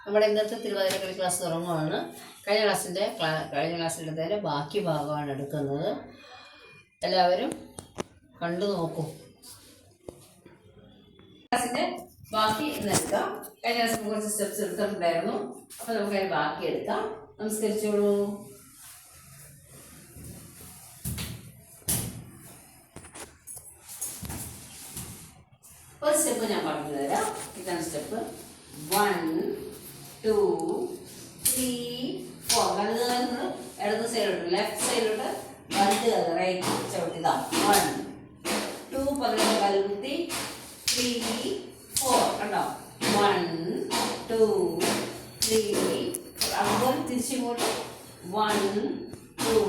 നമ്മുടെ ഇന്നത്തെ തിരുവാതിരക്കളി ക്ലാസ് തുടങ്ങുകയാണ്. കഴിഞ്ഞ ക്ലാസ്സിലെടുത്തതിൻ്റെ ബാക്കി ഭാഗമാണ് എടുക്കുന്നത്. എല്ലാവരും കണ്ടു നോക്കൂ. ക്ലാസ്സിൻ്റെ ബാക്കി ഇന്ന് എടുക്കാം. കഴിഞ്ഞ ക്ലാസ്സിൽ കുറച്ച് സ്റ്റെപ്സ് എടുത്തിട്ടുണ്ടായിരുന്നു. അപ്പോൾ നമുക്ക് അതിന് ബാക്കി എടുക്കാം. നമസ്കരിച്ചോളൂ. ഒരു സ്റ്റെപ്പ് ഞാൻ പറഞ്ഞു തരാം. ഇതാണ് സ്റ്റെപ്പ്. 1 2 3 4. വലത് ഇടത് സൈഡിലോട്ട്, ലെഫ്റ്റ് സൈഡിലോട്ട് വലത് റൈറ്റ് ചവിട്ടുക. 1 2 പതിനെട്ട് കലുകുത്തി 3 4. കണ്ടോ? 1 2 3 അതുപോലെ തിരിച്ചിങ്ങോട്ട് 1 2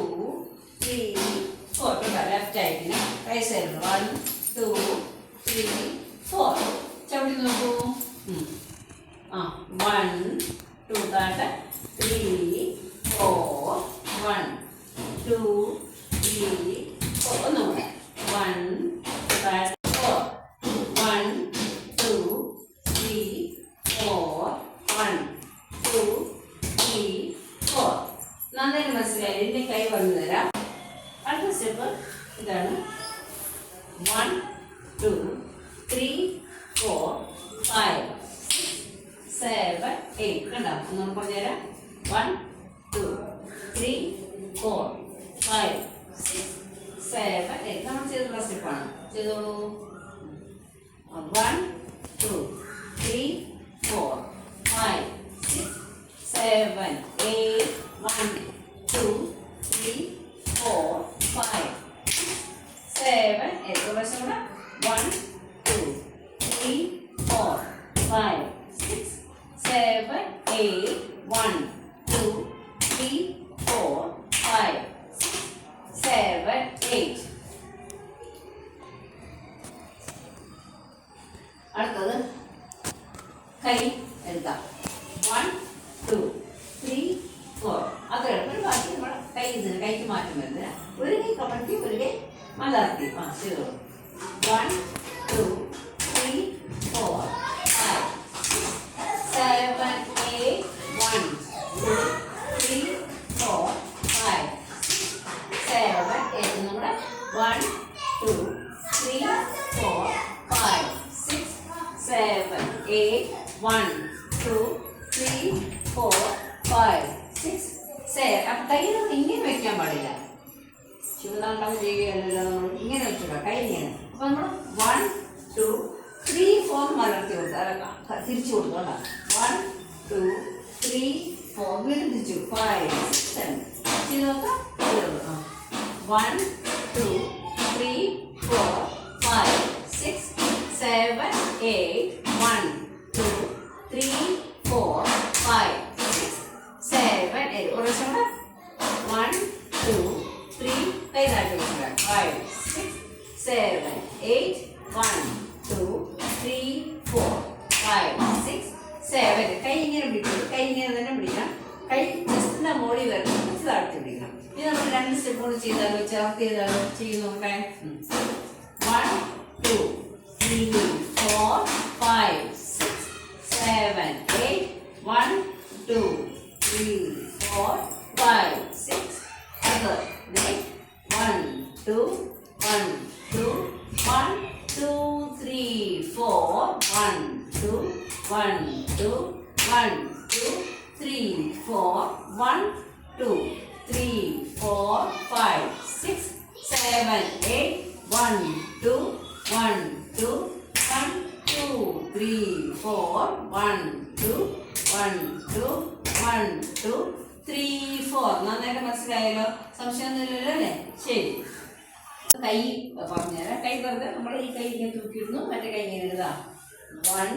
3 4. കണ്ടോ? ലെഫ്റ്റ് ആയിട്ട് റൈറ്റ് സൈഡിലോട്ട് 1 2 3 4. ചവിട്ടി നോക്കൂ. 1 2 താഴെ 3 4 1 2 3 4. ഒന്നുകൂടെ 1 താഴെ 4 1 2 3 4 1 2 3 4. നന്നായി മനസ്സിലായി. ഇതിൻ്റെ കൈ വന്നു തരാം. അടുത്ത സ്റ്റെപ്പ് ഇതാണ്. 1 2 3 4 5 7 8. കണ്ടോ? ഒന്നും പറഞ്ഞുതരാം. 1 2 3 4 5 6 7 8. നമ്മൾ ചെയ്തിട്ടുള്ള സ്റ്റെപ്പാണ്. ചെയ്തോളൂ. 1 2 3 4 5 6 7 8 1 2 3 4 5 7 8. ഒരു പ്രാവശ്യം കൂടെ 1 2 3 4 5 6 7 8 1 2 3 4 5 6 7 8. അടുത്തത് കൈ എടുക്കാം. 1 2 3 4. അത് ഒരു ബാക്കി നമ്മുടെ കൈ ഇതിന് കൈക്ക് മാറ്റം വരുന്നില്ല. ഒരു കൈ കമഴ്ത്തി ഒരു കൈ മലർത്തി. ചെയ്തോളൂ. 1 2 3 4 5 7 8 1 2 3 4 5 7 8. നമ്മുടെ 1 2 3 4 5 6 7 8 1 2 3 4 5 6 7. അപ്പം കയ്യിലൊക്കെ ഇങ്ങനെ വയ്ക്കാൻ പാടില്ല. ശിവതാണ്ഡവം ചെയ്യുകയല്ലോ. നമ്മൾ ഇങ്ങനെ വെച്ചിടാം. കൈ ഇങ്ങനെ. അപ്പം നമ്മൾ 1 2 3 4 മലർത്തി കൊടുക്കുക. തിരിച്ചു കൊടുത്തോണ്ട. 1 2 3 4. വീണ്ടും തിരിച്ചു 5 6 7. ചെയ്ത് നോക്കാം. 1 2 3 4 5 6 7 8 1 2 3 4 5 6 7 8. ഒരു പ്രാവശ്യം കൂടെ 1 2 3 കൈ താഴ്ത്തി വെച്ചിടാം. 5 6 7 8 1 2 3 4 5 6 7. കൈ ഇങ്ങനെ പിടിക്കും. കൈ ഇങ്ങനെ തന്നെ പിടിക്കണം. കൈ ജസ്റ്റ് മോളിൽ വരണം. കുറച്ച് താഴ്ത്തി പിടിക്കണം. ഇനി നമ്മൾ 2 സ്റ്റെപ്പ് കൂടി ചെയ്താലോ, ചേർത്ത് ചെയ്താലോ. ചെയ്ത് നോക്കട്ടെ. 1 2 3 4 5 6 7 8 1 2 3 4 5 6. അത് 1 2 1 2 1 2 3 4 1 2 1 2 1 2 3 4 1 2 3 4 5 6 7 8 1 2 1 2 1 2 3 4 1 2 1 2 1 2 3 4. നന്നായിട്ട് മനസ്സിലായല്ലോ. സംശയമൊന്നുമില്ലല്ലോ അല്ലേ? ശരി. കൈ പറഞ്ഞുതരാം. കൈ വെറുതെ നമ്മൾ ഈ കൈ ഇങ്ങനെ തൂക്കിയിടുന്നു. മറ്റേ കൈ ഇങ്ങനെ എഴുതാം. 1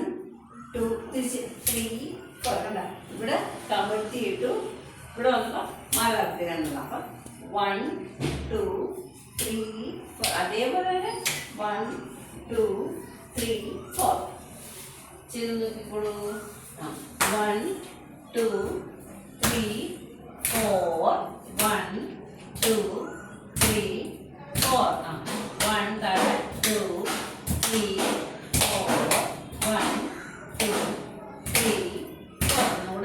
2 തിരിച്ച് 3 4. കണ്ട? ഇവിടെ കമഴ്ത്തിയിട്ടു. ഇവിടെ വന്നപ്പോൾ മലർത്തി രണ്ടെണ്ണം. അപ്പം 1 2 3 4. അതേപോലെ തന്നെ 1 2 3 4 ചെയ്ത് നോക്കിക്കോളൂ. 1 2 3 4 1 2 3 4. 1 താഴെ 2 3 4 1 2 3 4.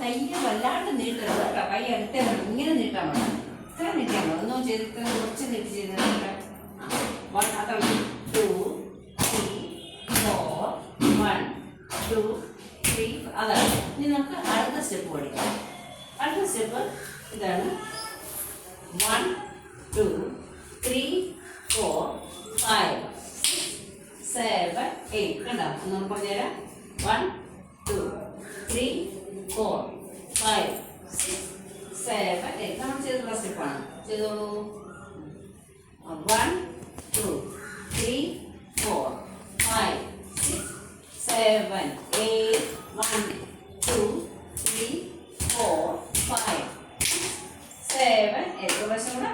കയ്യിൽ വല്ലാണ്ട് നീട്ടരുത് കേട്ടോ. കൈ അടുത്തേ ഇങ്ങനെ നീട്ടാൻ മതി. ഇത്ര നീട്ടാൻ മതി. ഒന്നും ചെയ്ത് ഇത്ര കുറച്ച് നീട്ടി ചെയ്ത് അത്ര 2 3 4 1 2 3 അതാണ്. ഇനി നമുക്ക് അടുത്ത സ്റ്റെപ്പ് പഠിക്കാം. അടുത്ത സ്റ്റെപ്പ് ഇതാണ്. 1 2 3 4 5 6 7 8 കണ്ടോ? ഒന്ന് പറഞ്ഞുതരാം. 1 2 3 4 5 6 7 8 നമ്മൾ ചെയ്തിട്ടുള്ള സ്റ്റെപ്പാണ്. ചെയ്തോളൂ. 1 2 3 4 5 6 7 8 1 2 3 4 5 7 8 പ്രാവശ്യം കൂടെ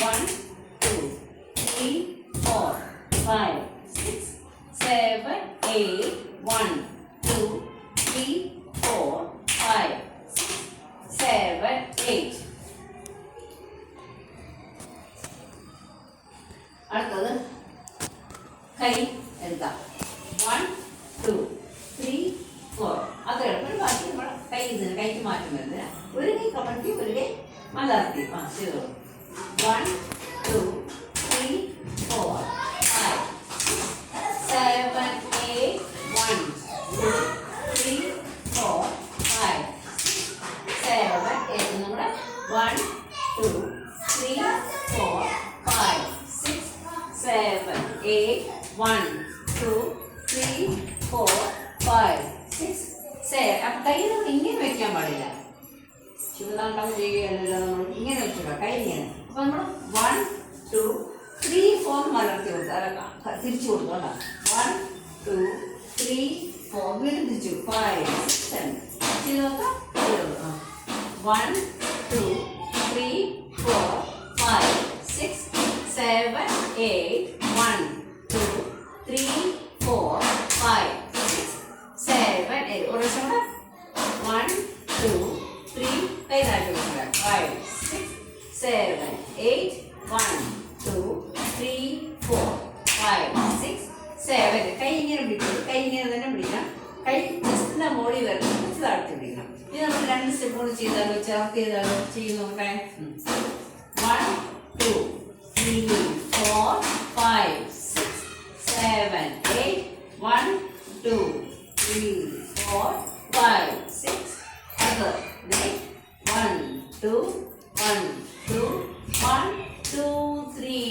1 2 3 4 5 6 7 8 1 2 3 4 5 6 7 8. അടുത്തത് കൈ എടുക്കാം. 1 2 3 4 അത് എളുപ്പം. ബാക്കി നമ്മൾ കൈ ഇതിന് കൈക്ക് മാറ്റം വരുന്നില്ല. ഒരു കൈ കമഴ്ത്തി ഒരു കൈ മലർത്തി. ചെയ്തോളൂ. 1 2 3 4 5 6 7 8 1 2 3 4 5 6 7 8 നമ്മുടെ 1 2 3 4 5 6 7 8 1 2 3 4 5 6 7. അപ്പം കൈ നമുക്ക് ഇങ്ങനെ വെക്കാൻ പാടില്ല. ശിവതാണ്ടം ചെയ്യുകയല്ലോ. നമ്മൾ ഇങ്ങനെ വെച്ചിട്ടോ. കൈ ഇങ്ങനെ. അപ്പം നമ്മൾ 1 2 3 4 മലർത്തി കൊടുത്തു. തിരിച്ചു കൊടുത്തോണ്ടാ. 1 2 3 4 വീണ്ടും തിരിച്ചു. 5 6 7 ചെയ്ത് നോക്കാം. 1 2 3 4 5 6 7 8 1 2 3 4 5 6 7 8. ഒരു പ്രാവശ്യം കൂടെ. 1 2 3 കൈ താഴ്ത്തി കൊടുക്കുക. 5 6 7 8 1 2 3 4 5 6 7. കൈ ഇങ്ങനെ പിടിക്കും. കൈ ഇങ്ങനെ തന്നെ പിടിക്കണം. കൈ ജസ്റ്റ് മോളിൽ വരണം. കുറച്ച് താഴ്ത്തി പിടിക്കണം. ഇനി നമ്മൾ 2 സ്റ്റെപ്പ് കൂടി ചെയ്താലോ? ചേർത്ത് ചെയ്താലോ? ചെയ്ത് നോക്കട്ടെ. 1 2 3 4 5 6 7 8 1 2 3 4 5 6 other 1 2 1 2 1 2 3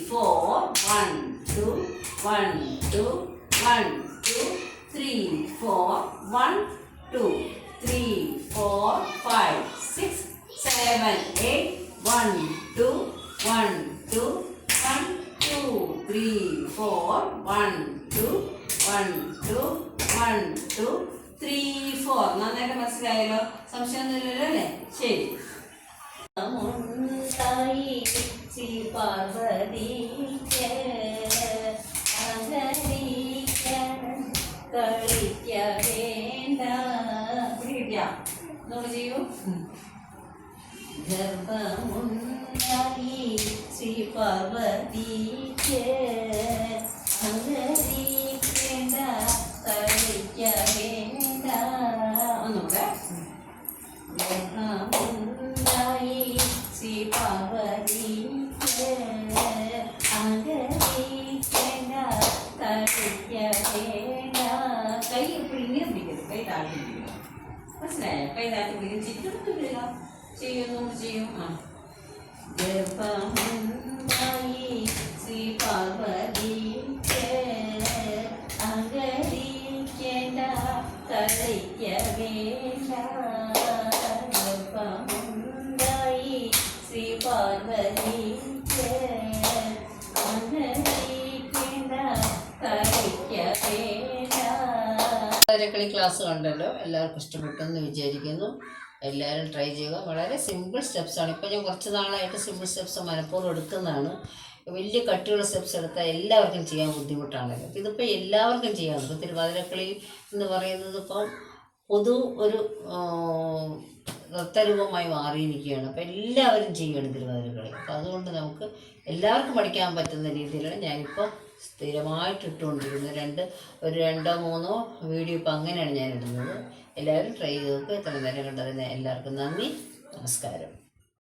4 1 2 1 2 1 2 3 4 1 2 3 4 5 6 7 8 1 2 1 2 1 2 3 4 1 2 1 2 1 2 3 4. നന്നായിട്ട് മനസ്സിലായല്ലോ? സംശയമൊന്നുമില്ലല്ലോ അല്ലേ? ശരി. കളിക്ക വേണ്ട. ചെയ്യൂ. ഗർഭമുണ്ടായി ശ്രീ പാർവതിക്ക് അംഗീകരിക്കേണ്ട കളിക്ക വേണ്ട. ഒന്നുകൂടെ. ഗർഭമുണ്ടായി ശ്രീ പാർവതിക്ക് അംഗീകരിക്കേണ്ട കളിക്ക വേണ്ട. കൈ എപ്പോഴും ഇങ്ങനെ പിടിക്കരുത്. കൈ താഴ്ത്തി പിടിക്കണം. മനസ്സിലായോ? കൈ താഴ്ത്തി പിടിക്കും. ചിറ്റെടുത്ത് പിടിക്കുക. ചെയ്യും. ഗർഭമുണ്ടായി ശ്രീ പാർവതിക്ക് അംഗീകരിക്കേണ്ട കളിക്ക വേണ്ട. ഗർഭമുണ്ടായി ശ്രീ പാർവതിക്ക് അംഗീകരിക്കേണ്ട കളിക്ക വേണ്ട. കളി ക്ലാസ് കണ്ടല്ലോ. എല്ലാവർക്കും ഇഷ്ടപ്പെട്ടെന്ന് വിചാരിക്കുന്നു. എല്ലാവരും ട്രൈ ചെയ്യുക. വളരെ സിമ്പിൾ സ്റ്റെപ്സാണ്. ഇപ്പോൾ ഞാൻ കുറച്ച് നാളായിട്ട് സിമ്പിൾ സ്റ്റെപ്സ് മനഃപൂർവ്വം എടുക്കുന്നതാണ്. വലിയ കട്ടിയുള്ള സ്റ്റെപ്സ് എടുത്താൽ എല്ലാവർക്കും ചെയ്യാൻ ബുദ്ധിമുട്ടാണല്ലോ. ഇതിപ്പോൾ എല്ലാവർക്കും ചെയ്യാം. ഇപ്പോൾ തിരുവാതിരക്കളി എന്ന് പറയുന്നത് ഇപ്പം പൊതു ഒരു നൃത്തരൂപമായി മാറിയിരിക്കുകയാണ്. അപ്പോൾ എല്ലാവരും ചെയ്യണം തിരുവാതിരക്കളി. അപ്പോൾ അതുകൊണ്ട് നമുക്ക് എല്ലാവർക്കും പഠിക്കാൻ പറ്റുന്ന രീതിയിലാണ് ഞാനിപ്പോൾ സ്ഥിരമായിട്ട് ഇട്ടുകൊണ്ടിരുന്നത്. ഒരു രണ്ടോ മൂന്നോ വീഡിയോ ഇപ്പോൾ അങ്ങനെയാണ് ഞാൻ ഇടുന്നത്. എല്ലാവരും ട്രൈ ചെയ്ത് നോക്കുക. ഇത്ര നേരം കണ്ടതിന് എല്ലാവർക്കും നന്ദി, നമസ്കാരം.